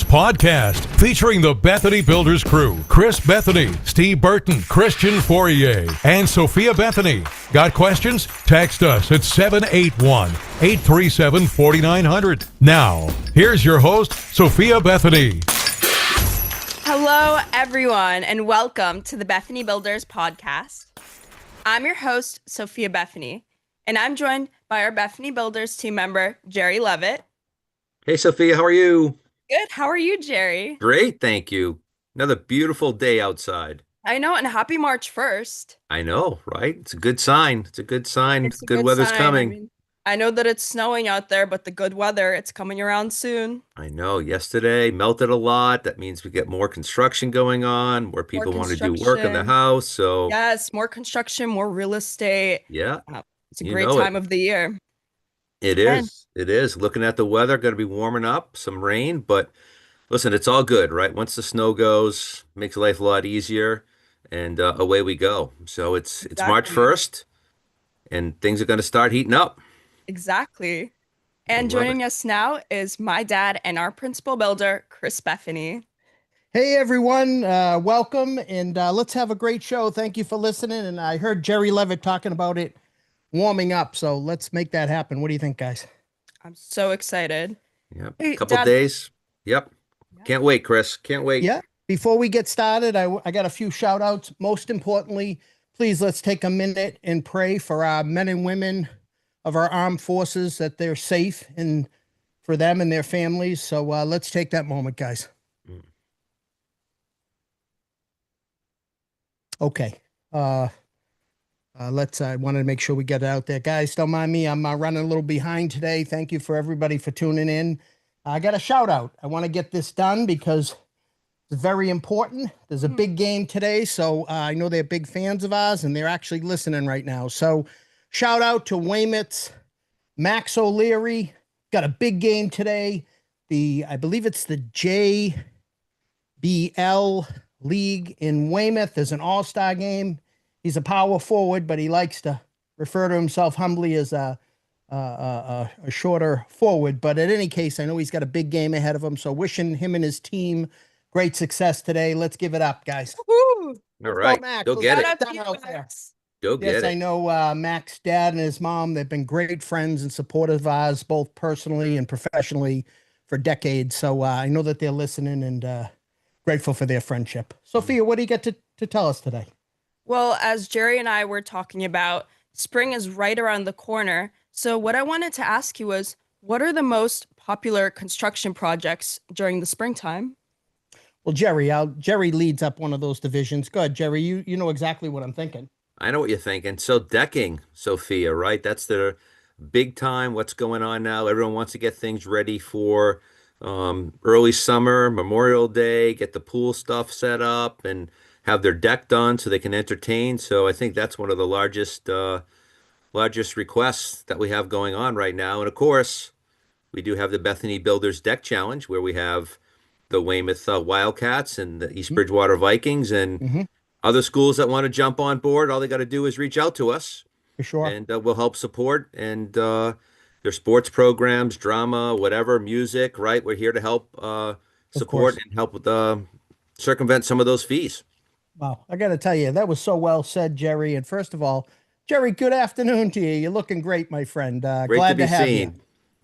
Podcast featuring the Bethoney Builders crew, Chris Bethoney, Steve Burton, Christian Fourier, and Sophia Bethoney. Got questions? Text us at 781-837-4900. Now, here's your host, Sophia Bethoney. Hello, everyone, and welcome to the Bethoney Builders Podcast. I'm your host, Sophia Bethoney, and I'm joined by our Bethoney Builders team member, Gerry Levitt. Hey, Sophia, how are you? Good. How are you, Gerry? Great, thank you. Another beautiful day outside. I know, and happy March 1st. I know, right? It's a good sign. It's a good sign. It's a good weather's sign. coming. I know that it's snowing out there, but the good weather, it's coming around soon. I know. Yesterday melted a lot. That means we get more construction going on, more people want to do work in the house. So yes, more construction, more real estate. Yeah. It's a great time of the year. It is. It is. Looking at the weather, going to be warming up, some rain, but listen, it's all good, right? Once the snow goes, makes life a lot easier, and away we go. So it's March 1st, and things are going to start heating up. Exactly. And joining us now is my dad and our principal builder, Chris Bethoney. Hey, everyone. Welcome, and let's have a great show. Thank you for listening. And I heard Gerry Levitt talking about it warming up, so let's make that happen. What do you think, guys? I'm so excited. Yep. Hey, Couple Dad. days. Yep. Can't wait, Chris. Can't wait. Yeah. Before we get started, I got a few shout outs. Most importantly, please let's take a minute and pray for our men and women of our armed forces, that they're safe and for them and their families. So let's take that moment, guys. Okay. I wanted to make sure we get it out there. Guys, don't mind me. I'm running a little behind today. Thank you for everybody for tuning in. I got a shout out. I want to get this done because it's very important. There's a big game today. So I know they're big fans of ours and they're actually listening right now. So shout out to Weymouth's Max O'Leary. Got a big game today. I believe it's the JBL League in Weymouth. There's an all-star game. He's a power forward, but he likes to refer to himself humbly as a shorter forward. But in any case, I know he's got a big game ahead of him. So wishing him and his team great success today. Let's give it up, guys. Woo! All right. Go get it. Go get it. I know Mac's dad and his mom, they've been great friends and supporters of ours, both personally and professionally for decades. So I know that they're listening and grateful for their friendship. Sophia, what do you get to tell us today? Well, as Gerry and I were talking about, spring is right around the corner. So what I wanted to ask you was, what are the most popular construction projects during the springtime? Well, Gerry leads up one of those divisions. Go ahead, Gerry. You know exactly what I'm thinking. I know what you're thinking. So decking, Sophia, right? That's the big time. What's going on now? Everyone wants to get things ready for early summer, Memorial Day, get the pool stuff set up and have their deck done so they can entertain. So I think that's one of the largest requests that we have going on right now. And of course, we do have the Bethoney Builders Deck Challenge, where we have the Weymouth Wildcats and the East Bridgewater Vikings and other schools that want to jump on board. All they got to do is reach out to us. For sure. And we'll help support and their sports programs, drama, whatever, music, right? We're here to help support and help with circumvent some of those fees. Wow. I got to tell you, that was so well said, Gerry. And first of all, Gerry, good afternoon to you. You're looking great, my friend. Glad to have you.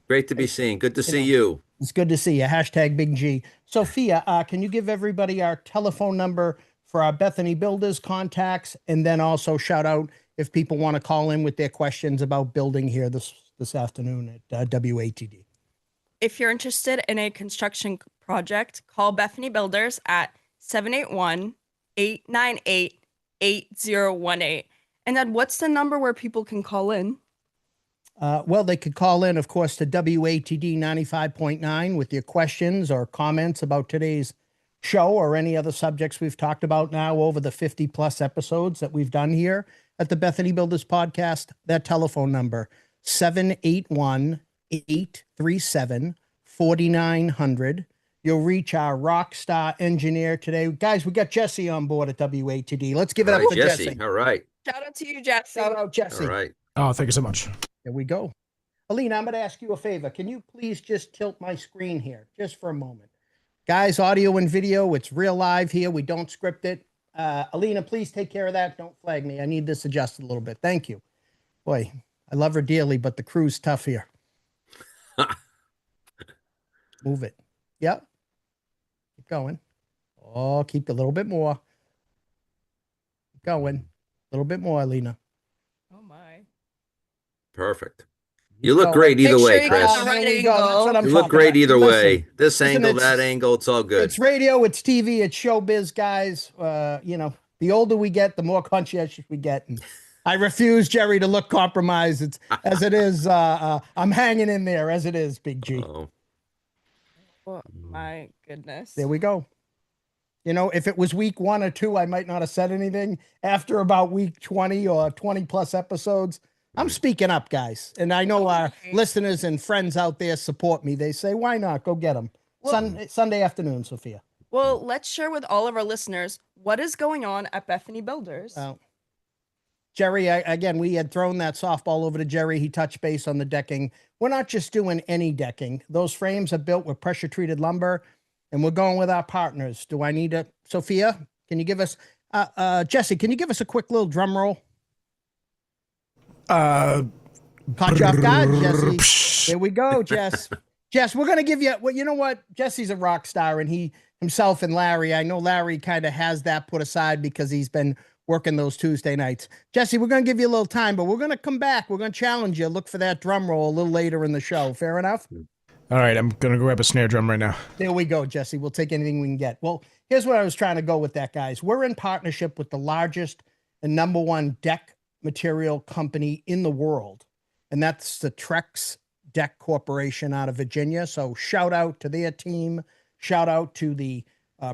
Great to be seen. Good to see you. It's good to see you. Hashtag Big G. Sophia, can you give everybody our telephone number for our Bethoney Builders contacts? And then also shout out if people want to call in with their questions about building here this afternoon at WATD. If you're interested in a construction project, call Bethoney Builders at 781-898-8018. And then what's the number where people can call in? Well, they could call in, of course, to WATD 95.9 with your questions or comments about today's show or any other subjects we've talked about now over the 50 plus episodes that we've done here at the Bethoney Builders Podcast. That telephone number, 781-837-4900. You'll reach our rock star engineer today. Guys, we got Jesse on board at WATD. Let's give it up for Jesse. All right. Shout out to you, Jesse. Shout out, Jesse. All right. Oh, thank you so much. There we go. Alina, I'm going to ask you a favor. Can you please just tilt my screen here just for a moment? Guys, audio and video, it's real live here. We don't script it. Alina, please take care of that. Don't flag me. I need this adjusted a little bit. Thank you. Boy, I love her dearly, but the crew's tough here. Move it. Yep. Keep going. Oh, keep a little bit more. Keep going. A little bit more, Alina. Oh my. Perfect. You look great either Make sure way, you Chris. got the right angle. You look great either Listen, way. This listen, angle, that angle, it's all good. It's radio, it's TV, it's showbiz, guys. The older we get, the more conscientious we get. And I refuse, Gerry, to look compromised. It's as it is. I'm hanging in there as it is, Big G. Oh, Oh my goodness. There we go. If it was week 1 or 2, I might not have said anything. After about week 20 or 20 plus episodes, I'm speaking up, guys. And I know our listeners and friends out there support me. They say, why not? Go get them. Sunday afternoon, Sophia. Well, let's share with all of our listeners what is going on at Bethoney Builders. Gerry, again, we had thrown that softball over to Gerry. He touched base on the decking. We're not just doing any decking. Those frames are built with pressure-treated lumber, and we're going with our partners. Do I need Sophia, can you give us, Jesse, can you give us a quick little drum roll? Caught you off guard, Jesse. There we go, Jess. Jess, we're going to give you, well, you know what? Jesse's a rock star, and himself and Larry, I know Larry kind of has that put aside because he's been working those Tuesday nights. Jesse, we're going to give you a little time, but we're going to come back. We're going to challenge you. Look for that drum roll a little later in the show. Fair enough? All right, I'm going to grab a snare drum right now. There we go, Jesse. We'll take anything we can get. Well, here's what I was trying to go with that, guys. We're in partnership with the largest and #1 deck material company in the world, and that's the Trex Deck Corporation out of Virginia. So shout out to their team. Shout out to the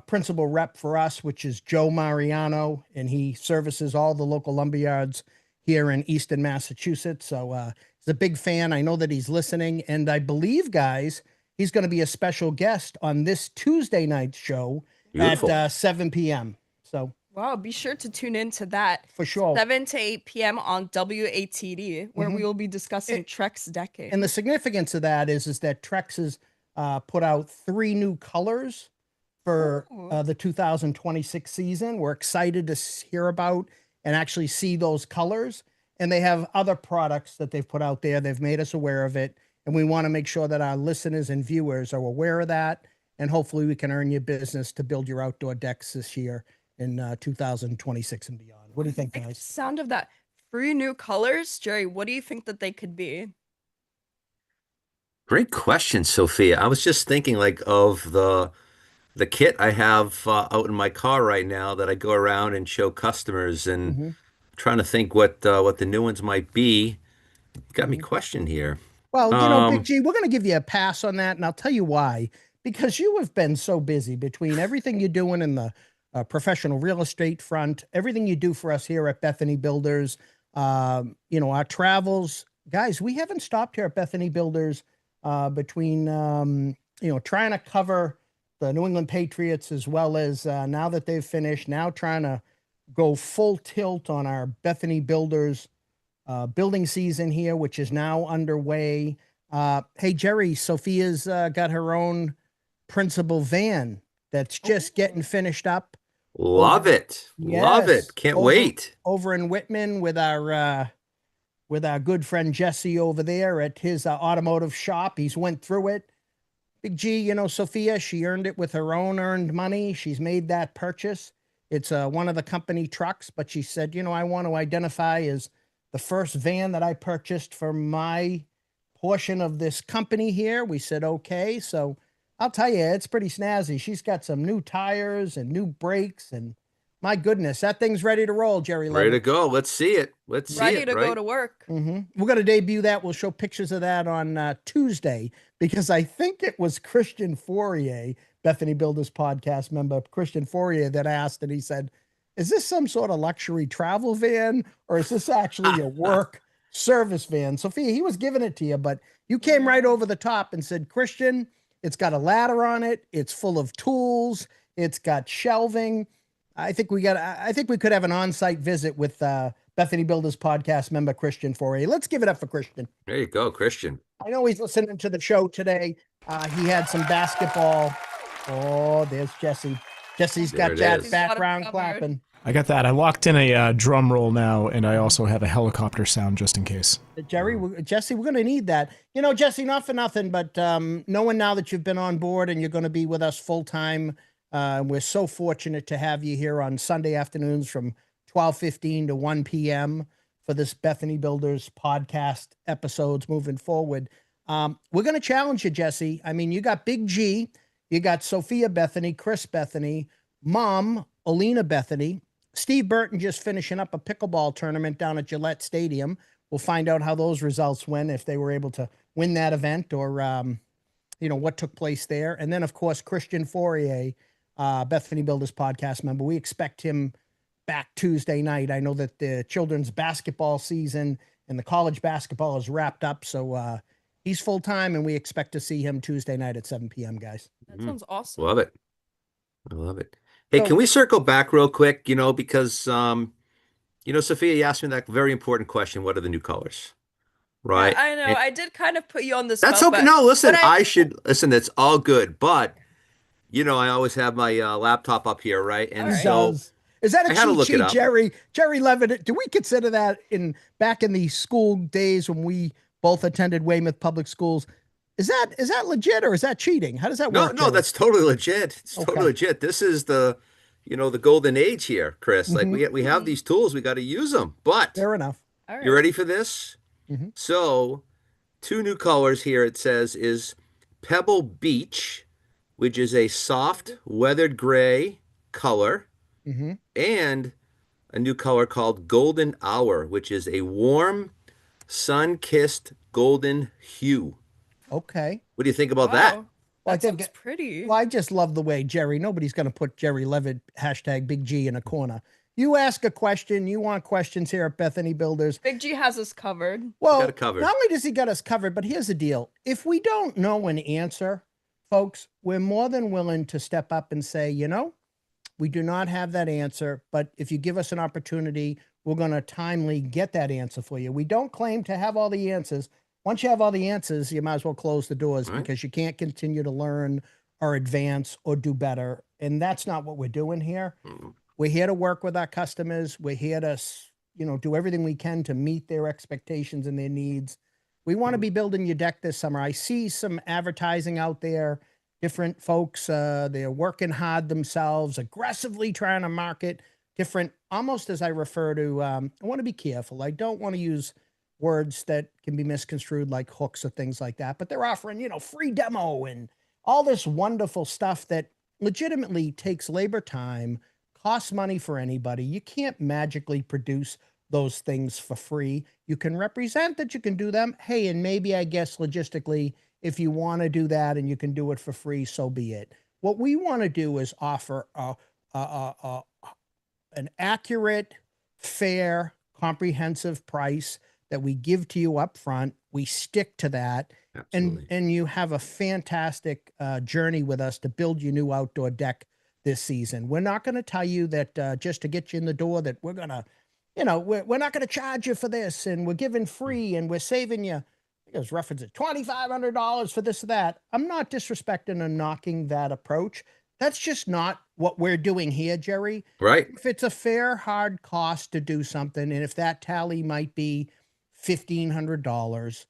principal rep for us, which is Joe Mariano, and he services all the local lumberyards here in Easton, Massachusetts. So he's a big fan. I know that he's listening, and I believe, guys, he's going to be a special guest on this Tuesday night show at 7 p.m. So wow, be sure to tune in to that. For sure. 7 to 8 p.m. on WATD, where we will be discussing Trex decking. And the significance of that is that Trex has put out 3 new colors for the 2026 season. We're excited to hear about and actually see those colors. And they have other products that they've put out there. They've made us aware of it. And we want to make sure that our listeners and viewers are aware of that. And hopefully we can earn your business to build your outdoor decks this year in 2026 and beyond. What do you think, guys? Sound of that. 3 new colors. Gerry, what do you think that they could be? great question, Sophia. I was just thinking of the kit I have out in my car right now that I go around and show customers, and trying to think what the new ones might be. Got me questioned here. Well, Big G, we're going to give you a pass on that, and I'll tell you why. Because you have been so busy between everything you're doing in the professional real estate front, everything you do for us here at Bethoney Builders, our travels. Guys, we haven't stopped here at Bethoney Builders between, trying to cover the New England Patriots as well as now that they've finished, now trying to go full tilt on our Bethoney Builders building season here, which is now underway. Hey, Gerry, Sophia's got her own principal van that's just getting finished up. Love it. Love it. Can't wait. Over in Whitman with our good friend Jesse over there at his automotive shop. He's went through it. Big G, Sophia, she earned it with her own earned money. She's made that purchase. It's one of the company trucks, but she said, I want to identify as the first van that I purchased for my portion of this company here. We said, okay. So I'll tell you, it's pretty snazzy. She's got some new tires and new brakes, and my goodness, that thing's ready to roll, Gerry. Ready to go. Let's see it. Let's see it. Ready to go to work. We're going to debut that. We'll show pictures of that on Tuesday, because I think it was Christian Fourier, Bethoney Builders Podcast member, Christian Fourier, that asked, and he said, is this some sort of luxury travel van, or is this actually a work service van? Sophia, he was giving it to you, but you came right over the top and said, Christian, it's got a ladder on it. It's full of tools. It's got shelving. I think we could have an on-site visit with Bethoney Builders Podcast member Christian Fourier. Let's give it up for Christian. There you go, Christian. I know he's listening to the show today. He had some basketball Oh, there's Jesse. Jesse's There got it that is. background Got it clapping. I got that. I locked in a drum roll now, and I also have a helicopter sound just in case. Jesse, we're going to need that. You know, Jesse, not for nothing, but knowing now that you've been on board and you're going to be with us full time, we're so fortunate to have you here on Sunday afternoons from 12:15 to 1 p.m. for this Bethany Builders podcast episodes moving forward. We're going to challenge you, Jesse. I mean, you got Big G, you got Sophia Bethany, Chris Bethany, Mom, Alina Bethany, Steve Burton just finishing up a pickleball tournament down at Gillette Stadium. We'll find out how those results went, if they were able to win that event or, what took place there. And then, of course, Christian Fourier, Bethany Builders podcast member. We expect him back Tuesday night. I know that the children's basketball season and the college basketball is wrapped up. So he's full-time, and we expect to see him Tuesday night at 7 p.m., guys. That sounds awesome. Love it. I love it. Hey, So- can we circle back real quick? Because Sophia, you asked me that very important question. What are the new colors? Right. Yeah, I know. And I did kind of put you on the that's spot. okay. No, listen, but I should listen. It's all good. But, I always have my laptop up here. Right. And All right. so Is that a I had to cheat look it sheet, up. Jerry Levitt? Do we consider that back in the school days when we both attended Weymouth Public Schools? Is that legit or is that cheating? How does that no, work? no, Jerry? that's totally legit. It's Okay. totally legit. This is the golden age here, Chris. Like we have these tools, we got to use them. But Fair enough. All right. you ready for this? Mhm. So, two new colors here, it says, is Pebble Beach, which is a soft weathered gray color, Mm-hmm. and a new color called Golden Hour, which is a warm, sun-kissed golden hue. Okay. What do you think about that? Wow. Well, I That think sounds pretty. Well, I just love the way nobody's going to put Gerry Levitt hashtag Big G in a corner. You ask a question, you want questions here at Bethany Builders. Big G has us covered. Well, got it covered. not only does he got us covered, but here's the deal. If we don't know an answer, folks, we're more than willing to step up and say, we do not have that answer, but if you give us an opportunity, we're going to timely get that answer for you. We don't claim to have all the answers. Once you have all the answers, you might as well close the doors Right. because you can't continue to learn or advance or do better. And that's not what we're doing here. Mm. We're here to work with our customers. We're here to, do everything we can to meet their expectations and their needs. We want to be building your deck this summer. I see some advertising out there, different folks, they're working hard themselves, aggressively trying to market different, almost as I refer to, I want to be careful. I don't want to use words that can be misconstrued like hooks or things like that, but they're offering, free demo and all this wonderful stuff that legitimately takes labor time, costs money for anybody. You can't magically produce those things for free. You can represent that you can do them. Hey, and maybe I guess logistically, if you want to do that and you can do it for free, so be it. What we want to do is offer an accurate, fair, comprehensive price that we give to you up front. We stick to that. Absolutely. And you have a fantastic journey with us to build your new outdoor deck this season. We're not going to tell you that just to get you in the door that we're going to, we're not going to charge you for this and we're giving free and we're saving you. I was referencing $2,500 for this or that. I'm not disrespecting or knocking that approach. That's just not what we're doing here, Gerry. Right. If it's a fair, hard cost to do something, and if that tally might be $1,500,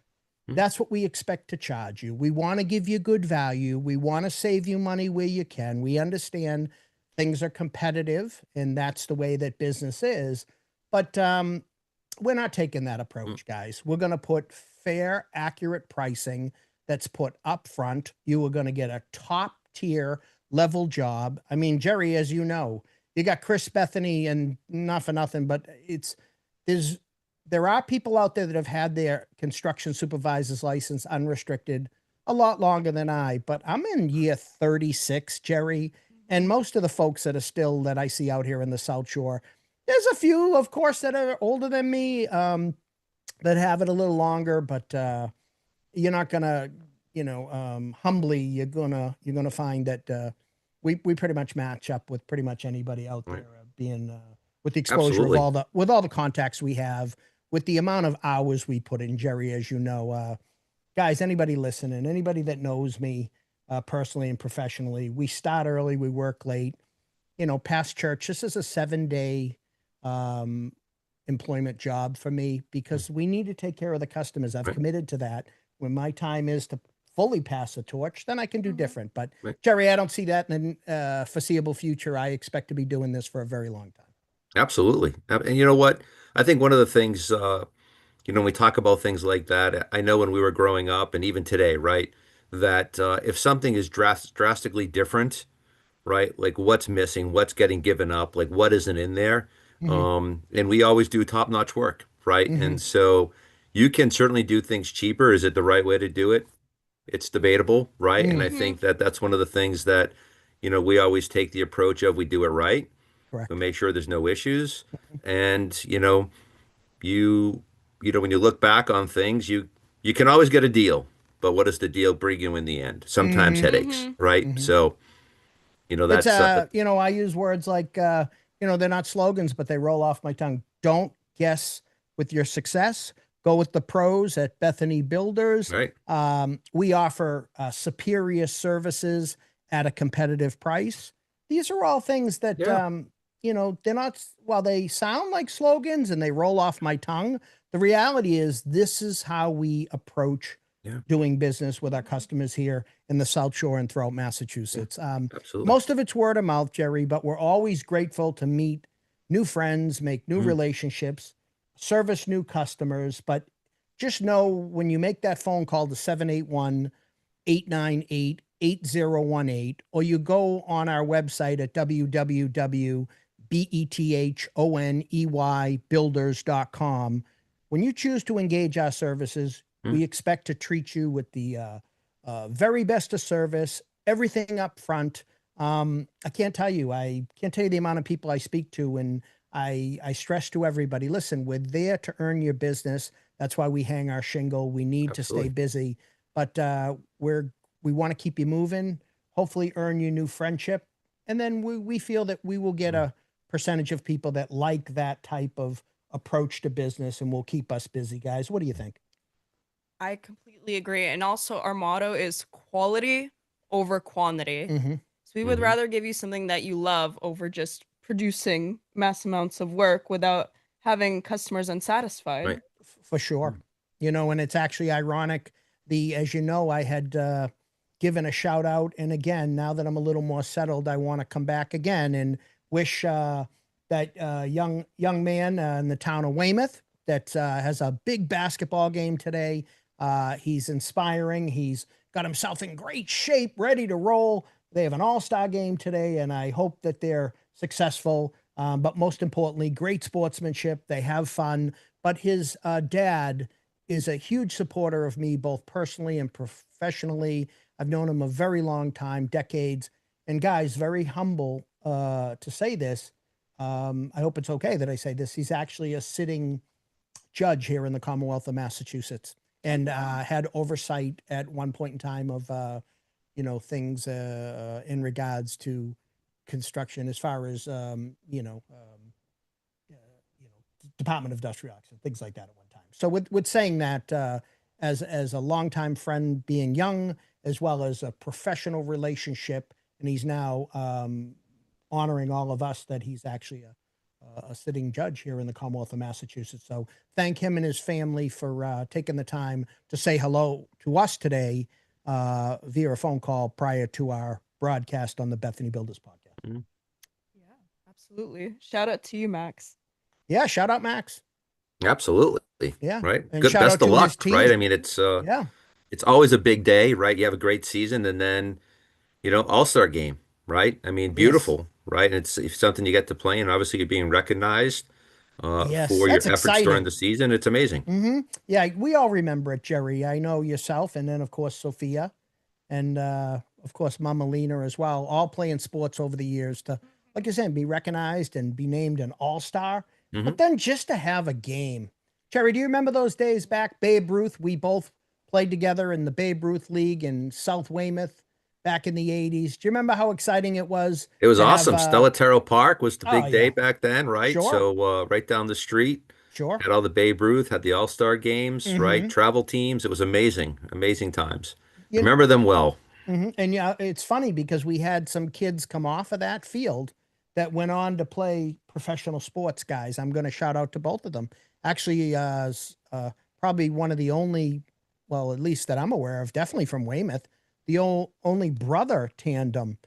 that's what we expect to charge you. We want to give you good value. We want to save you money where you can. We understand things are competitive, and that's the way that business is. But we're not taking that approach, guys. We're going to put fair, accurate pricing that's put up front. You are going to get a top tier level job. I mean, Gerry, as you know, you got Chris Bethany, and not for nothing, but there are people out there that have had their construction supervisor's license unrestricted a lot longer than I, but I'm in year 36, Gerry, and most of the folks that I see out here in the South Shore, there's a few, of course, that are older than me, that have it a little longer, but you're not gonna, humbly, you're gonna find that we pretty much match up with pretty much anybody out there, being with the exposure Absolutely. of all the contacts we have, with the amount of hours we put in, Gerry, as you know, guys, anybody listening, anybody that knows me, personally and professionally. We start early, we work late. Past church, this is a 7-day employment job for me because we need to take care of the customers. I've committed to that. When my time is to fully pass the torch, then I can do different. But Gerry, I don't see that in the foreseeable future. I expect to be doing this for a very long time. Absolutely. And you know what? I think one of the things, when we talk about things like that, I know when we were growing up and even today, right, that if something is drastically different, right, like what's missing, what's getting given up, like what isn't in there, and we always do top-notch work, right? And so you can certainly do things cheaper. Is it the right way to do it? It's debatable, right? And I think that that's one of the things that, we always take the approach of we do it right. Correct. We make sure there's no issues. And, when you look back on things, you can always get a deal, but what does the deal bring you in the end? Sometimes headaches, right? So, that's, it's, I use words like, they're not slogans, but they roll off my tongue. Don't guess with your success. Go with the pros at Bethoney Builders. right. We offer superior services at a competitive price. These are all things that, they're not, while they sound like slogans and they roll off my tongue, the reality is this is how we approach doing business with our customers here in the South Shore and throughout Massachusetts. Absolutely. Most of it's word of mouth, Gerry, but we're always grateful to meet new friends, make new relationships, service new customers. But just know when you make that phone call to 781-898-8018, or you go on our website at www.bethoneybuilders.com, when you choose to engage our services, we expect to treat you with the very best of service, everything up front. I can't tell you the amount of people I speak to, and I stress to everybody, listen, we're there to earn your business. That's why we hang our shingle. We need to stay busy, but we want to keep you moving, hopefully earn you new friendship. And then we feel that we will get a percentage of people that like that type of approach to business and will keep us busy. Guys, what do you think? I completely agree. And also our motto is quality over quantity. So we would rather give you something that you love over just producing mass amounts of work without having customers unsatisfied. Right. For sure. And it's actually ironic. As you know, I had given a shout out. And again, now that I'm a little more settled, I want to come back again and wish that young man in the town of Weymouth that has a big basketball game today. He's inspiring. He's got himself in great shape, ready to roll. They have an all-star game today, and I hope that they're successful. But most importantly, great sportsmanship. They have fun. But his dad is a huge supporter of me, both personally and professionally. I've known him a very long time, decades. And guys, very humble to say this. I hope it's okay that I say this. He's actually a sitting judge here in the Commonwealth of Massachusetts, and had oversight at one point in time of, things in regards to construction, as far as, Department of Industrial Action, things like that at one time. So with saying that, as a longtime friend, being young, as well as a professional relationship, and he's now honoring all of us that he's actually a sitting judge here in the Commonwealth of Massachusetts. So thank him and his family for taking the time to say hello to us today via a phone call prior to our broadcast on the Bethoney Builders Podcast. Yeah, absolutely. Shout out to you, Max. Yeah, shout out Max. Absolutely. Yeah. Right. And Good. shout out Best of to luck. his team. Right. I mean, it's always a big day, right? You have a great season, and then, all-star game, right? I mean, beautiful, right? And it's something you get to play, and obviously you're being recognized for your that's efforts exciting. during the season. It's amazing. Yeah, we all remember it, Gerry. I know yourself, and then of course Sophia, and of course Mama Lena as well, all playing sports over the years to, like I said, be recognized and be named an all-star. But then just to have a game. Gerry, do you remember those days back? Babe Ruth, we both played together in the Babe Ruth League in South Weymouth back in the 80s. Do you remember how exciting it was? It was to awesome. have, Stella Terrell Park was the big day yeah. back then, right? Sure. So right down the street, Sure. had all the Babe Ruth, had the All-Star games, right? Travel teams. It was amazing, amazing times. Remember them well. And yeah, it's funny because we had some kids come off of that field that went on to play professional sports, guys. I'm going to shout out to both of them. Actually, probably one of the only, well, at least that I'm aware of, definitely from Weymouth, the only brother tandem.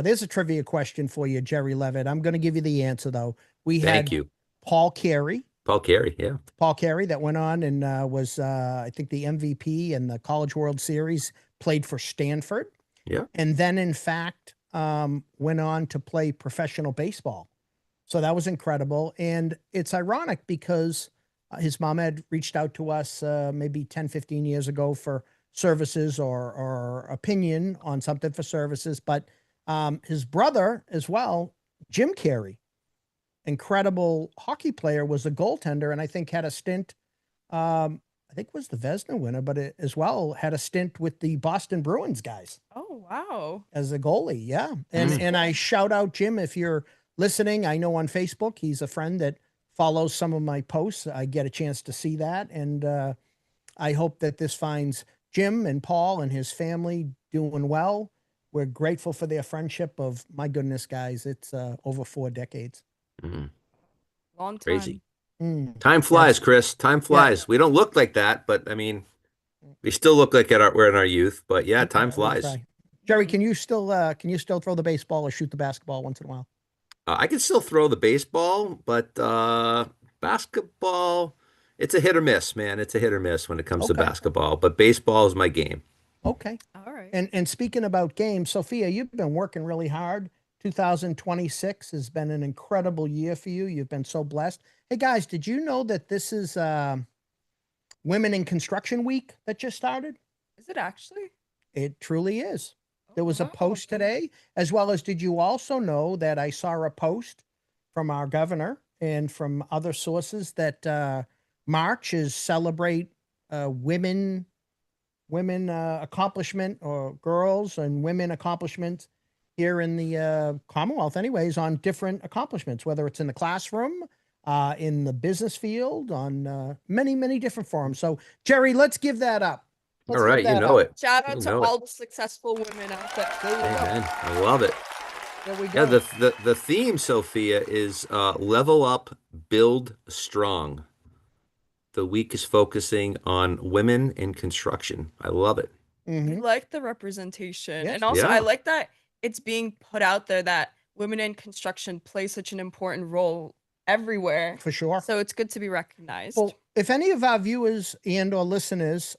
There's a trivia question for you, Gerry Levitt. I'm going to give you the answer, though. We Thank had you. Paul Carey. Paul Gerry, yeah. Paul Carey that went on and was, I think, the MVP in the College World Series, played for Stanford. Yeah. And then, in fact, went on to play professional baseball. So that was incredible. And it's ironic because his mom had reached out to us maybe 10, 15 years ago for services or opinion on something for services. But his brother as well, Jim Carey, incredible hockey player, was a goaltender, and I think had a stint, I think was the Vezina winner, but it, as well had a stint with the Boston Bruins guys Oh, wow. as a goalie. Yeah. And I shout out Jim, if you're listening. I know on Facebook, he's a friend that follows some of my posts. I get a chance to see that. And I hope that this finds Jim and Paul and his family doing well. We're grateful for their friendship of, my goodness, guys, it's over 4 decades. Mhm. Long time. Crazy. Mm. Time flies, Chris. Time flies. We don't look like that, but I mean, we still look like we're in our youth. But yeah, time We flies. try. Jerry, can you still throw the baseball or shoot the basketball once in a while? I can still throw the baseball, but basketball, it's a hit or miss, man. It's a hit or miss when it comes to Okay. basketball. But baseball is my game. Okay. All right. And speaking about games, Sophia, you've been working really hard. 2026 has been an incredible year for you. You've been so blessed. Hey guys, did you know that this is Women in Construction Week that just started? Is it actually? It truly is. There was a wow. post today, as well as, did you also know that I saw a post from our governor and from other sources that March is celebrate women accomplishment, or girls and women accomplishments here in the Commonwealth anyways, on different accomplishments, whether it's in the classroom, in the business field, on many, many different forums. So Gerry, let's give that up. All Let's give right, you that know up. it. Shout out You to know it. all the successful women out there. There we go. Amen. I love it. There we Yeah, go. the theme, Sophia, is level up, build strong. The week is focusing on women in construction. I love it. I Mhm. like the representation. Yes. And also, Yeah. I like that it's being put out there that women in construction play such an important role everywhere. For sure. So it's good to be recognized. Well, if any of our viewers and or listeners,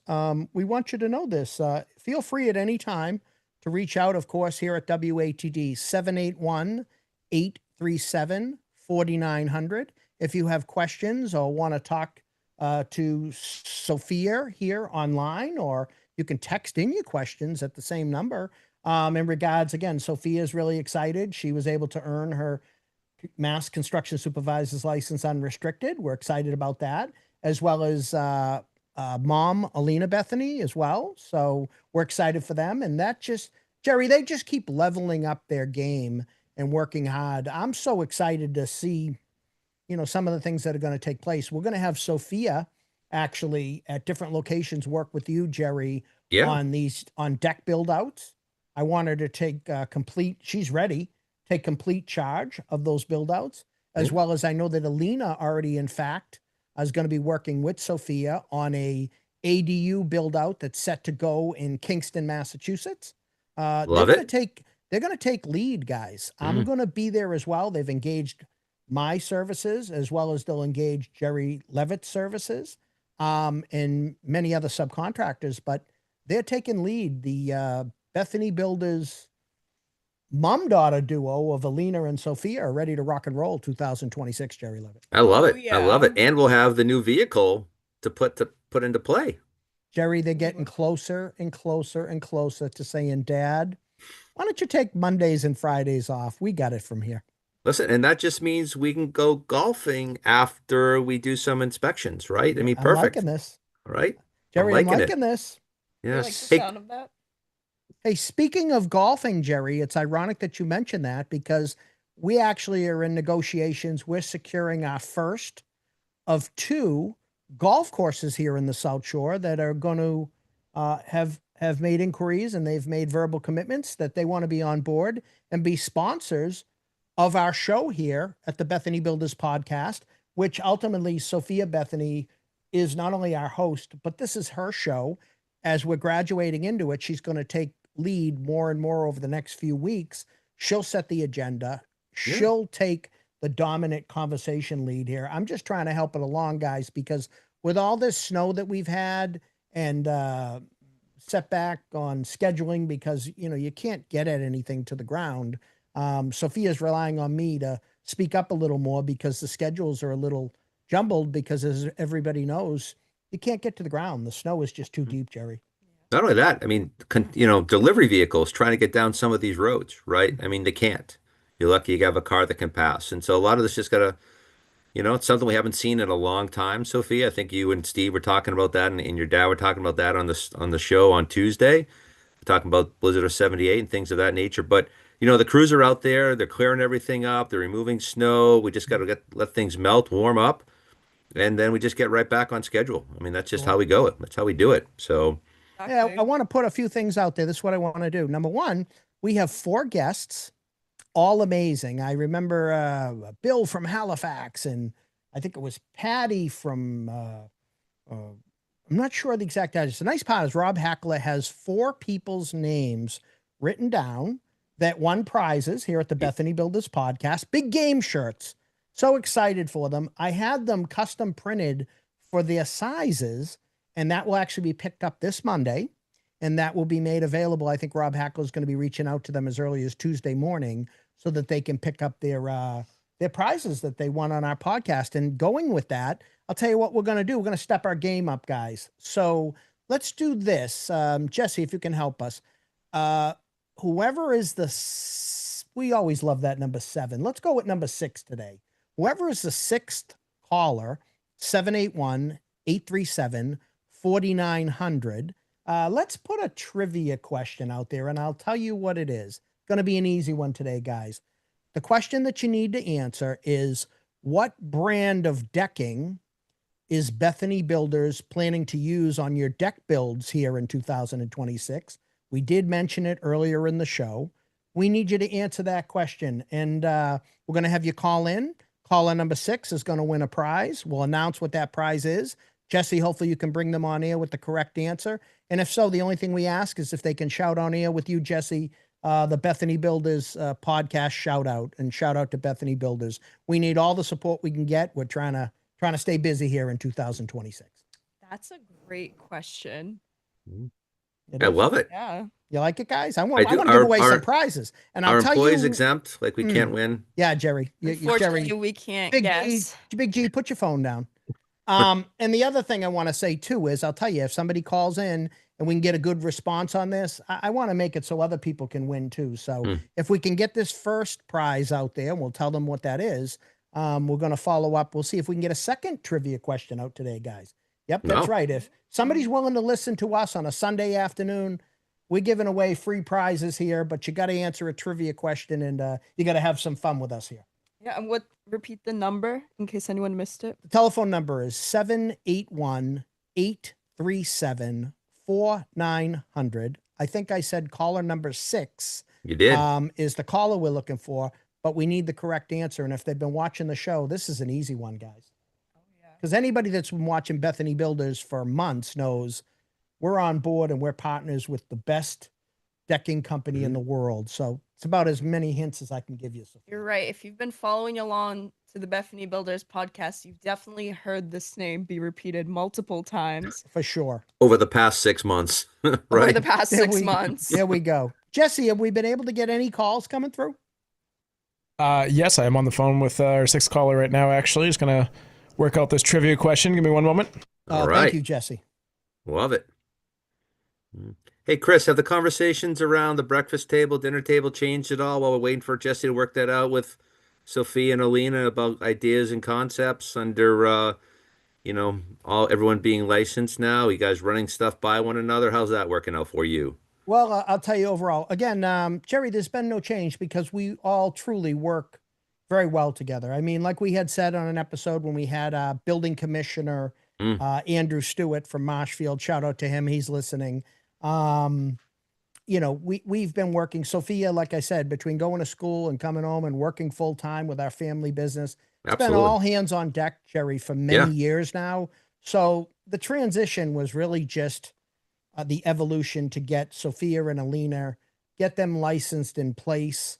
we want you to know this. Feel free at any time to reach out, of course, here at WATD 781-837-4900. If you have questions or want to talk to Sophia here online, or you can text in your questions at the same number. In regards, again, Sophia is really excited. She was able to earn her Mass Construction Supervisor's License unrestricted. We're excited about that, as well as mom, Alina Bethany, as well. So we're excited for them. And that just, Gerry, they just keep leveling up their game and working hard. I'm so excited to see, some of the things that are going to take place. We're going to have Sophia actually at different locations work with you, Gerry, Yeah. on deck build outs. I want her to take she's ready, take complete charge of those build outs, as well as I know that Alina already, in fact, is going to be working with Sophia on a ADU build out that's set to go in Kingston, Massachusetts. Love they're it. going to take lead, guys. I'm going to be there as well. They've engaged my services, as well as they'll engage Gerry Levitt's services, and many other subcontractors, but they're taking lead. The Bethoney Builders mom-daughter duo of Alina and Sophia are ready to rock and roll 2026, Gerry Levitt. I love it. Oh, I love yeah. it. And we'll have the new vehicle to put into play. Gerry, they're getting closer and closer and closer to saying, Dad, why don't you take Mondays and Fridays off? We got it from here. Listen, and that just means we can go golfing after we do some inspections, right? I mean, I'm perfect, liking this. right? Gerry, I'm liking it. liking this. You like Yes. the Hey, sound of that? Hey, speaking of golfing, Gerry, it's ironic that you mentioned that because we actually are in negotiations. We're securing our first of 2 golf courses here in the South Shore that are going to have have made inquiries and they've made verbal commitments that they want to be on board and be sponsors of our show here at the Bethany Builders Podcast, which ultimately Sophia Bethany is not only our host, but this is her show. As we're graduating into it, she's going to take lead more and more over the next few weeks. She'll set the agenda. She'll take the dominant conversation lead here. I'm just trying to help it along, guys, because with all this snow that we've had and setback on scheduling, because, you know, you can't get at anything to the ground. Sophia's relying on me to speak up a little more because the schedules are a little jumbled because, as everybody knows, you can't get to the ground. The snow is just too deep, Gerry. Not only that, I mean, delivery vehicles trying to get down some of these roads, right? I mean, they can't. You're lucky you have a car that can pass. And so a lot of this just gotta, it's something we haven't seen in a long time, Sophia. I think you and Steve were talking about that, and your dad were talking about that on the show on Tuesday. We're talking about Blizzard of 78 and things of that nature. But the crews are out there, they're clearing everything up, they're removing snow. We just gotta let things melt, warm up, and then we just get right back on schedule. I mean, that's just how we go. That's how we do it. So yeah, I want to put a few things out there. This is what I want to do. Number one, we have 4 guests, all amazing. I remember Bill from Halifax, and I think it was Patty from, I'm not sure the exact address. The nice part is Rob Hackler has 4 people's names written down that won prizes here at the Bethany Builders Podcast. Big game shirts. So excited for them. I had them custom printed for their sizes, and that will actually be picked up this Monday, and that will be made available. I think Rob Hackler is going to be reaching out to them as early as Tuesday morning so that they can pick up their prizes that they won on our podcast. And going with that, I'll tell you what we're going to do. We're going to step our game up, guys. So let's do this. Jesse, if you can help us. Whoever is we always love that number 7. Let's go with number 6 today. Whoever is the 6th caller, 781-837-4900. Let's put a trivia question out there, and I'll tell you what it is. Going to be an easy one today, guys. The question that you need to answer is, what brand of decking is Bethany Builders planning to use on your deck builds here in 2026? We did mention it earlier in the show. We need you to answer that question, and we're going to have you call in. Caller number 6 is going to win a prize. We'll announce what that prize is. Jesse, hopefully you can bring them on air with the correct answer. And if so, the only thing we ask is if they can shout on air with you, Jesse, the Bethany Builders podcast shout out, and shout out to Bethany Builders. We need all the support we can get. We're trying to stay busy here in 2026. That's a great question. I love it. Yeah. You like it, guys? I want to give away some prizes. And I'll tell you. Are employees exempt? Like we can't win? Yeah, Jerry. Unfortunately, we can't guess. Big G, put your phone down. And the other thing I want to say too is, I'll tell you, if somebody calls in and we can get a good response on this, I want to make it so other people can win too. So if we can get this first prize out there, and we'll tell them what that is, we're going to follow up. We'll see if we can get a second trivia question out today, guys. Yep, that's right. If somebody's willing to listen to us on a Sunday afternoon, we're giving away free prizes here, but you got to answer a trivia question, and you got to have some fun with us here. Yeah, and repeat the number in case anyone missed it. The telephone number is 781-837-4900. I think I said caller number 6. You did. Is the caller we're looking for, but we need the correct answer. And if they've been watching the show, this is an easy one, guys. Oh, yeah. Because anybody that's been watching Bethany Builders for months knows we're on board and we're partners with the best decking company in the world. So it's about as many hints as I can give you. You're right. If you've been following along to the Bethany Builders podcast, you've definitely heard this name be repeated multiple times. For sure. Over the past 6 months, right? Over the past 6 months. There we go. Jesse, have we been able to get any calls coming through? Yes, I am on the phone with our 6th caller right now, actually. Just going to work out this trivia question. Give me one moment. All right. Thank you, Jesse. Love it. Hey, Chris, have the conversations around the breakfast table, dinner table changed at all while we're waiting for Jesse to work that out with Sophia and Alina about ideas and concepts under, everyone being licensed now? You guys running stuff by one another? How's that working out for you? Well, I'll tell you overall. Again, Gerry, there's been no change because we all truly work very well together. I mean, like we had said on an episode when we had building commissioner Andrew Stewart from Marshfield, shout out to him, he's listening. We've been working, Sophia, like I said, between going to school and coming home and working full time with our family business. It's been all hands on deck, Gerry, for many years now. So the transition was really just the evolution to get Sophia and Alina, get them licensed in place,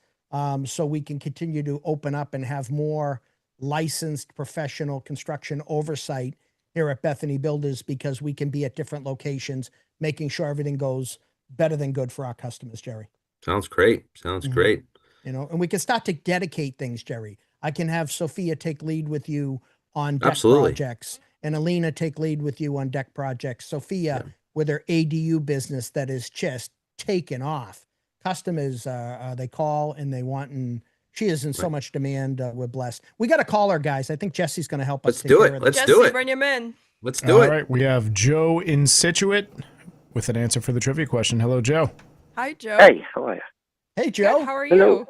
so we can continue to open up and have more licensed professional construction oversight here at Bethany Builders, because we can be at different locations, making sure everything goes better than good for our customers, Gerry. Sounds great. Sounds great. And we can start to dedicate things, Gerry. I can have Sophia take lead with you on deck projects, and Alina take lead with you on deck projects. Sophia with her ADU business that is just taken off. Customers, they call and they want, and she is in so much demand. We're blessed. We got to call her, guys. I think Jesse's going to help us. Let's do it. Let's do it. Bring him in. Let's do it. All right. We have Joe in Situate with an answer for the trivia question. Hello, Joe. Hi, Joe. Hey, how are you? Hey, Joe. Good, how are Hello. you?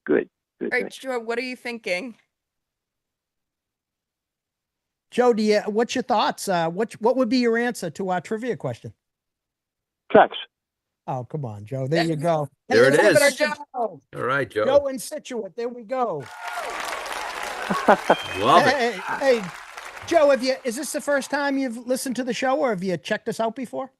Good. All right, Joe, what are you thinking? Joe, what's your thoughts? What would be your answer to our trivia question? Trucks. Oh, come on, Joe. There you go. There it is. Joe. All right, Joe. Joe in Situate. There we go. Love it. Hey, Joe, is this the first time you've listened to the show, or have you checked us out before?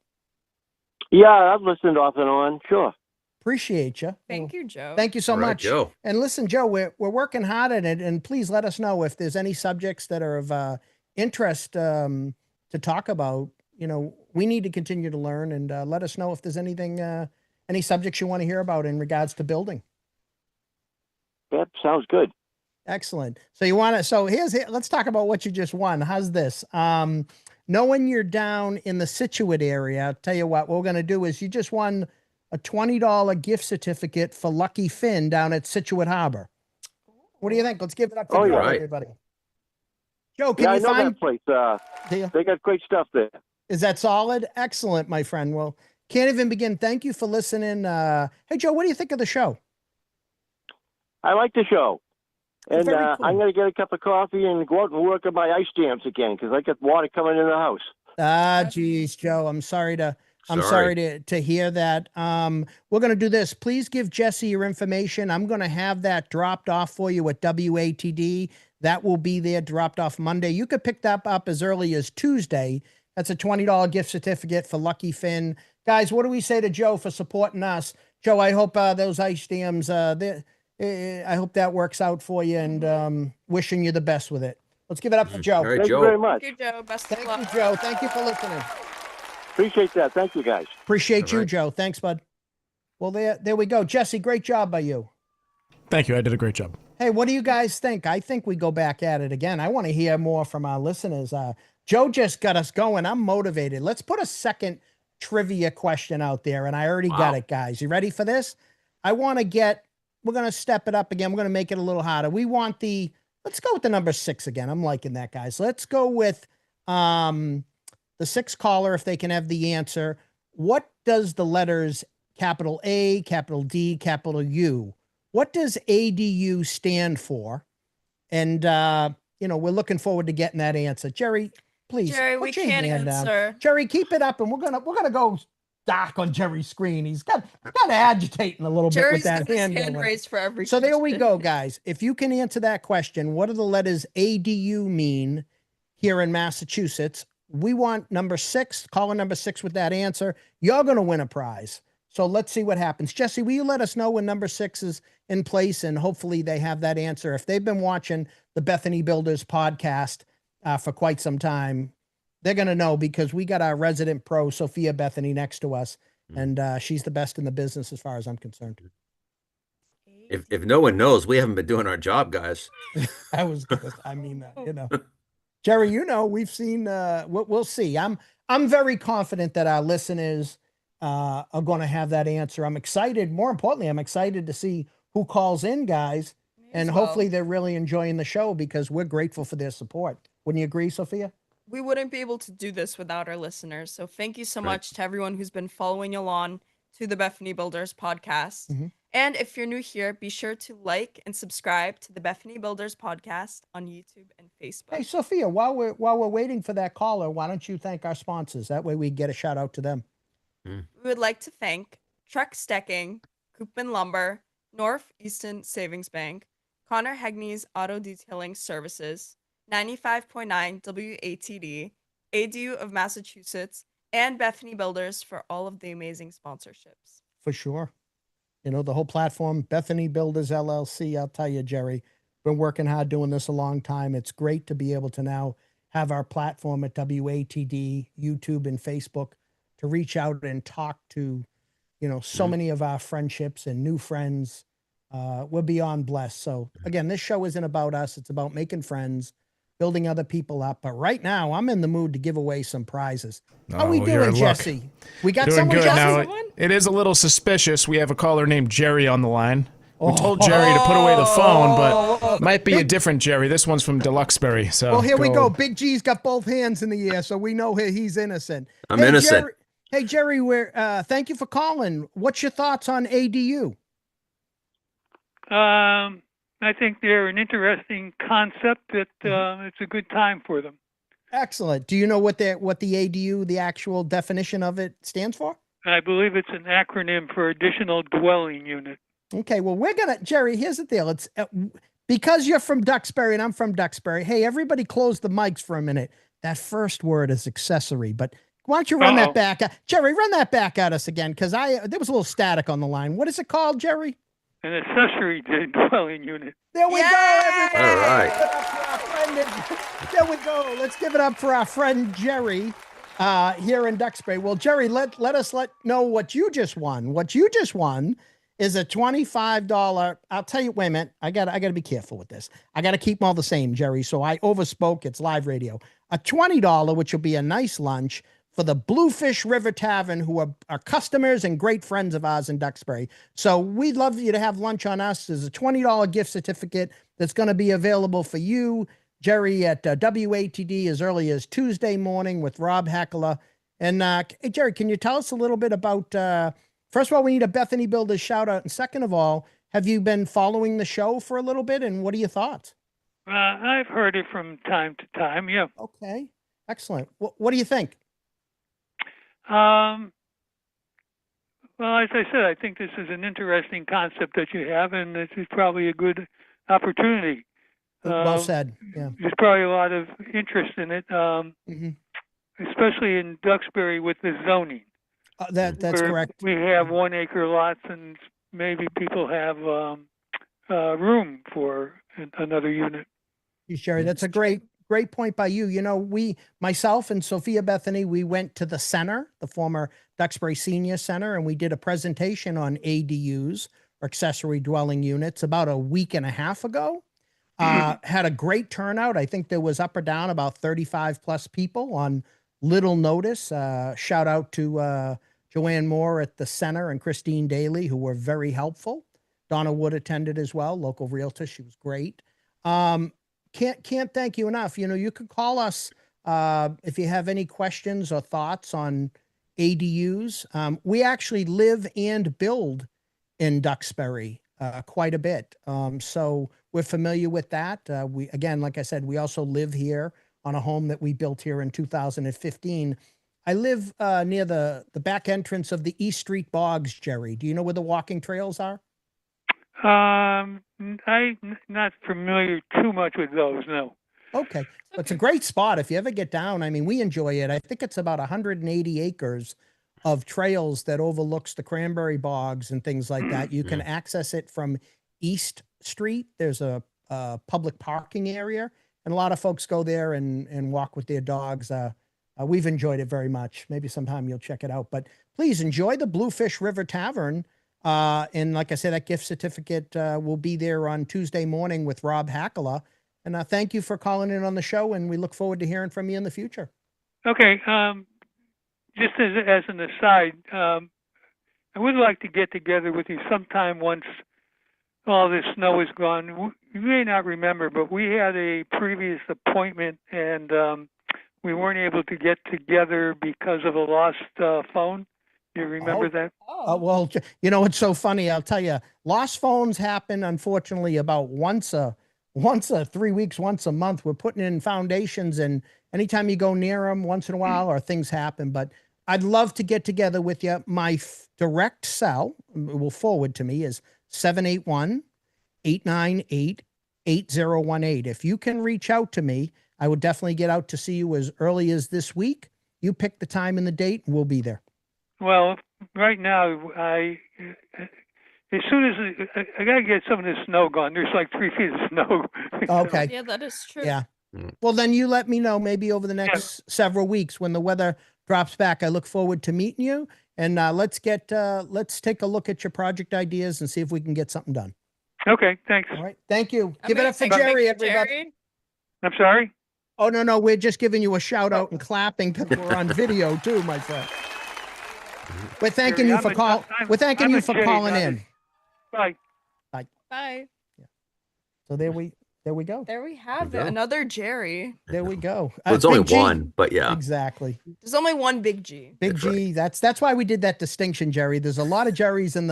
Yeah, I've listened off and on. Sure. Appreciate you. Thank you, Joe. Thank you so All right, much. Joe. And listen, Joe, we're working hard at it, and please let us know if there's any subjects that are of interest to talk about. We need to continue to learn, and let us know if there's anything, any subjects you want to hear about in regards to building. Yep, sounds good. Excellent. So let's talk about what you just won. How's this? Knowing you're down in the Situate area, I'll tell you what we're going to do is you just won a $20 gift certificate for Lucky Finn down at Situate Harbor. What do you think? Let's give it up to Joe, everybody. Joe, can you find that place? They got great stuff there. Is that solid? Excellent, my friend. Well, can't even begin. Thank you for listening. Hey, Joe, what do you think of the show? I like the show. And Very cool. I'm going to get a cup of coffee and go out and work on my ice stamps again, because I got water coming in the house. Geez, Joe, I'm sorry to hear that. We're going to do this. Please give Jesse your information. I'm going to have that dropped off for you at WATD. That will be there, dropped off Monday. You could pick that up as early as Tuesday. That's a $20 gift certificate for Lucky Finn. Guys, what do we say to Joe for supporting us? Joe, I hope those ice stamps, I hope that works out for you, and wishing you the best with it. Let's give it up to Joe. All right, Thank Joe. you very much. Thank you, Joe. Best of Thank luck. you, Joe. Thank you for listening. Appreciate that. Thank you, guys. Appreciate All you, right. Joe. Thanks, bud. Well, there we go. Jesse, great job by you. Thank you. I did a great job. Hey, what do you guys think? I think we go back at it again. I want to hear more from our listeners. Joe just got us going. I'm motivated. Let's put a second trivia question out there, and I already got it, guys. You ready for this? We're going to step it up again. We're going to make it a little harder. Let's go with the number 6 again. I'm liking that, guys. Let's go with the 6th caller, if they can have the answer. What does the letters capital A, capital D, capital U, what does ADU stand for? And, we're looking forward to getting that answer. Gerry, please. Jerry, we put your can't hand down. answer. Gerry, keep it up, and we're gonna go dark on Jerry's screen. He's got agitating a little bit with Jerry's that got his hand hand going. raised for every So there we question. go, guys. If you can answer that question, what do the letters ADU mean here in Massachusetts? We want number 6, caller number 6 with that answer. You're going to win a prize. So let's see what happens. Jesse, will you let us know when number 6 is in place, and hopefully they have that answer. If they've been watching the Bethany Builders podcast for quite some time, they're going to know, because we got our resident pro, Sophia Bethany, next to us, and she's the best in the business as far as I'm concerned. If no one knows, we haven't been doing our job, guys. Gerry, we've seen, we'll see. I'm very confident that our listeners are going to have that answer. I'm excited. More importantly, I'm excited to see who calls in, guys. And hopefully they're really enjoying the show, because we're grateful for their support. Wouldn't you agree, Sophia? We wouldn't be able to do this without our listeners. So thank you so much to everyone who's been following along to the Bethany Builders podcast. Mm-hmm. And if you're new here, be sure to like and subscribe to the Bethany Builders podcast on YouTube and Facebook. Hey, Sophia, while we're waiting for that caller, why don't you thank our sponsors? That way we get a shout out to them. Mm. We would like to thank Truck Stecking, Koopman Lumber, Northeastern Savings Bank, Connor Hegney's Auto Detailing Services, 95.9 WATD, ADU of Massachusetts, and Bethany Builders for all of the amazing sponsorships. For sure. You know, the whole platform, Bethany Builders LLC, I'll tell you, Gerry, been working hard doing this a long time. It's great to be able to now have our platform at WATD, YouTube, and Facebook to reach out and talk to, you know, so many of our friendships and new friends. We're beyond blessed. So again, this show isn't about us. It's about making friends, building other people up. But right now, I'm in the mood to give away some prizes. How we well, you're doing, in luck. Jesse? We got Doing someone, good Jesse? now. Someone? It is a little suspicious. We have a caller named Gerry on the line. We told Gerry to put away the phone, but might be a different Gerry. This one's from Deluxeberry. So Well, here we go. Big G's got both hands in the air, so we know he's innocent. I'm innocent. Gerry, hey, Gerry, thank you for calling. What's your thoughts on ADU? I think they're an interesting concept that it's a good time for them. Excellent. Do you know what the ADU, the actual definition of it, stands for? I believe it's an acronym for additional dwelling unit. Okay, well, Gerry, here's the deal. It's because you're from Duxbury and I'm from Duxbury. Hey, everybody close the mics for a minute. That first word is accessory, but why don't you run that back? Gerry, run that back at us again, because there was a little static on the line. What is it called, Gerry? An accessory dwelling unit. There we go, everybody. All right. There we go. Let's give it up for our friend Gerry here in Duxbury. Well, Gerry, let us know what you just won. What you just won is a $25. I'll tell you, wait a minute. I gotta be careful with this. I gotta keep them all the same, Gerry. So I overspoke. It's live radio. A $20, which will be a nice lunch for the Bluefish River Tavern, who are customers and great friends of ours in Duxbury. So we'd love you to have lunch on us. There's a $20 gift certificate that's going to be available for you, Gerry, at WATD as early as Tuesday morning with Rob Hackler. And hey, Gerry, can you tell us a little bit about, first of all, we need a Bethany Builders shout out. And second of all, have you been following the show for a little bit? And what are your thoughts? I've heard it from time to time, yeah. Okay, excellent. What do you think? Well, as I said, I think this is an interesting concept that you have, and this is probably a good opportunity. Well said. Yeah. There's probably a lot of interest in it, especially in Duxbury with the zoning. That's where correct. We have 1 acre lots, and maybe people have room for another unit. Gerry, that's a great point by you. You know, myself and Sophia Bethany, we went to the center, the former Duxbury Senior Center, and we did a presentation on ADUs, or accessory dwelling units, about a week and a half ago. Had a great turnout. I think there was up or down about 35 plus people on little notice. Shout out to Joanne Moore at the center and Christine Daly, who were very helpful. Donna Wood attended as well, local realtor. She was great. Can't thank you enough. You know, you could call us if you have any questions or thoughts on ADUs. We actually live and build in Duxbury quite a bit. So we're familiar with that. We, again, like I said, we also live here on a home that we built here in 2015. I live near the back entrance of the East Street Bogs, Gerry. Do you know where the walking trails are? I'm not familiar too much with those, no. Okay. It's a great spot if you ever get down. I mean, we enjoy it. I think it's about 180 acres of trails that overlooks the cranberry bogs and things like that. You can access it from East Street. There's a public parking area, and a lot of folks go there and walk with their dogs. We've enjoyed it very much. Maybe sometime you'll check it out. But please enjoy the Bluefish River Tavern. And like I said, that gift certificate will be there on Tuesday morning with Rob Hackler. And thank you for calling in on the show, and we look forward to hearing from you in the future. Okay. Just as an aside, I would like to get together with you sometime once all this snow is gone. You may not remember, but we had a previous appointment, and we weren't able to get together because of a lost phone. You remember that? Well, you know, it's so funny. I'll tell you, lost phones happen, unfortunately, about once a 3 weeks, once a month. We're putting in foundations, and anytime you go near them once in a while, or things happen. But I'd love to get together with you. My direct cell, will forward to me, is 781-898-8018. If you can reach out to me, I would definitely get out to see you as early as this week. You pick the time and the date, and we'll be there. Well, right now, as soon as I got to get some of this snow gone. There's like 3 feet of snow. Okay. Yeah, that is true. Yeah. Well, then you let me know maybe over the next several weeks when the weather drops back. I look forward to meeting you, and let's take a look at your project ideas and see if we can get something done. Okay, thanks. All right. Thank you. I'm Give it gonna up for take a Gerry, picture, everybody. Gerry. I'm sorry? Oh, no. We're just giving you a shout out and clapping because we're on video too, my friend. We're thanking you for calling. We're thanking you for calling in. Bye. Bye. So there we go. There we have There it. you go. Another Jerry. There we go. Well, it's only Big G. one, but yeah. Exactly. There's only one big G. Big That's G. That's why we did that distinction, Gerry. There's a lot of Jerrys in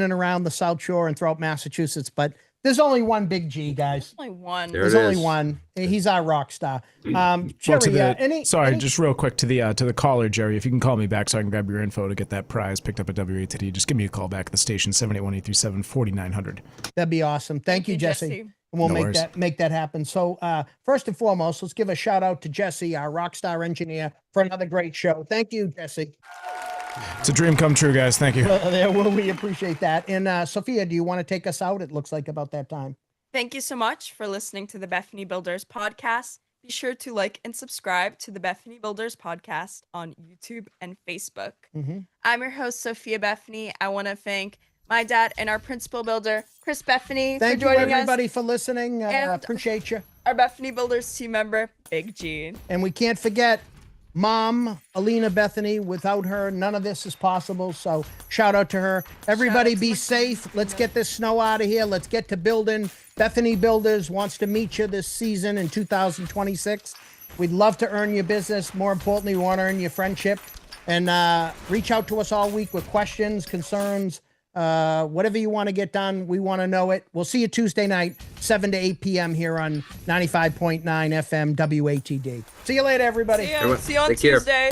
and around the South Shore and throughout Massachusetts, but there's only one Big G, guys. Only one. There There's it only is. one. He's our rock star. Well, Gerry, just real quick to the caller, Jerry. If you can call me back so I can grab your info to get that prize picked up at WATD, just give me a call back at the station 781-837-4900. that'd be awesome. Thank you, Jesse. And we'll No make worries. that happen. So first and foremost, let's give a shout out to Jesse, our rock star engineer, for another great show. Thank you, Jesse. It's a dream come true, guys. Thank you. We appreciate that. And Sophia, do you want to take us out? It looks like about that time. Thank you so much for listening to the Bethany Builders Podcast. Be sure to like and subscribe to the Bethany Builders Podcast on YouTube and Facebook. I'm your host, Sophia Bethany. I want to thank my dad and our principal builder, Chris Bethany, Thank for you, joining everybody, us. for listening. And- Appreciate you. Our Bethany Builders team member, Big G. And we can't forget Mom, Alina Bethany. Without her, none of this is possible. So shout out to her. Everybody Shout out to be my safe. Let's get this snow out of here. Let's get to building. Bethany Builders wants to meet you this season in 2026. We'd love to earn your business. More importantly, we want to earn your friendship. And reach out to us all week with questions, concerns, whatever you want to get done. We want to know it. We'll see you Tuesday night, 7 to 8 p.m. here on 95.9 FM WATD. See you later, everybody. See you on Take care. Tuesday.